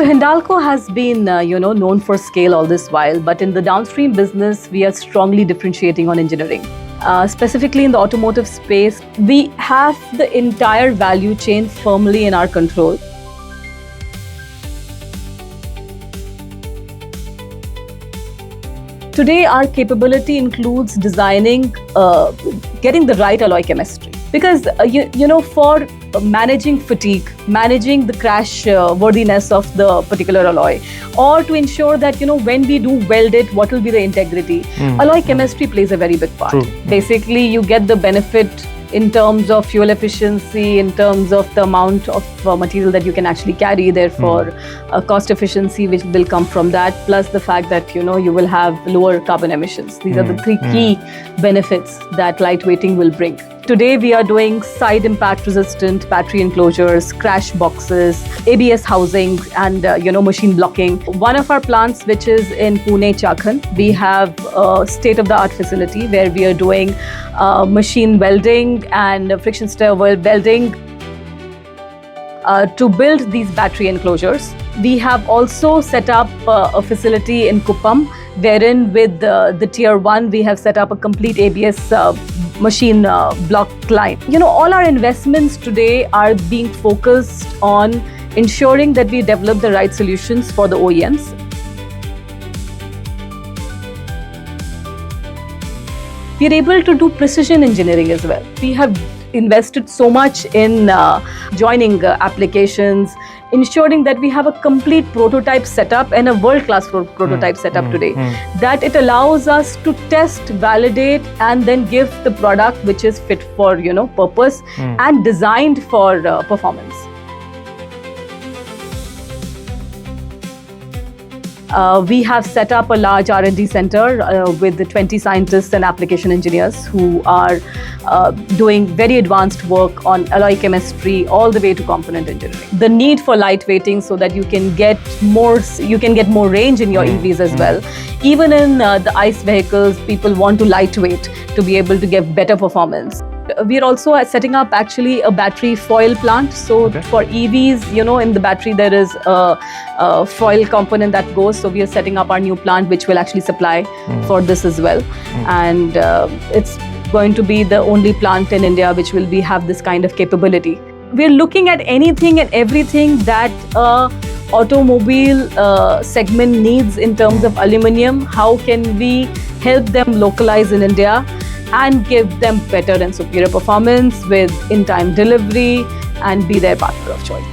So Hindalco has been, known for scale all this while, but in the downstream business, we are strongly differentiating on engineering. Specifically in the automotive space, we have the entire value chain firmly in our control. Today, our capability includes designing, getting the right alloy chemistry. Because, for managing fatigue, managing the crash worthiness of the particular alloy, or to ensure that, when we do weld it, what will be the integrity, alloy chemistry plays a very big part. True. Basically, you get the benefit in terms of fuel efficiency, in terms of the amount of material that you can actually carry, therefore cost efficiency which will come from that, plus the fact that you will have lower carbon emissions. These are the three key benefits that lightweighting will bring. Today we are doing side impact resistant battery enclosures, crash boxes, ABS housing and machine blocking. One of our plants, which is in Pune, Chakan, we have a state-of-the-art facility where we are doing machine welding and friction stir welding to build these battery enclosures. We have also set up a facility in Kuppam, wherein with the tier 1 we have set up a complete ABS machine block line. All our investments today are being focused on ensuring that we develop the right solutions for the OEMs. We are able to do precision engineering as well. We have invested so much in joining applications, ensuring that we have a complete prototype setup and a world-class prototype setup today, that it allows us to test, validate, and then give the product which is fit for purpose and designed for performance. We have set up a large R&D center with the 20 scientists and application engineers who are doing very advanced work on alloy chemistry all the way to component engineering. The need for lightweighting so that you can get more range in your EVs as well. Even in the ICE vehicles, people want to lightweight to be able to give better performance. We are also setting up actually a battery foil plant. So for EVs, in the battery there is a foil component that goes. So we are setting up our new plant which will actually supply for this as well. And it's going to be the only plant in India which will have this kind of capability. We are looking at anything and everything that automobile segment needs in terms of aluminium. How can we help them localize in India and give them better and superior performance with in-time delivery and be their partner of choice.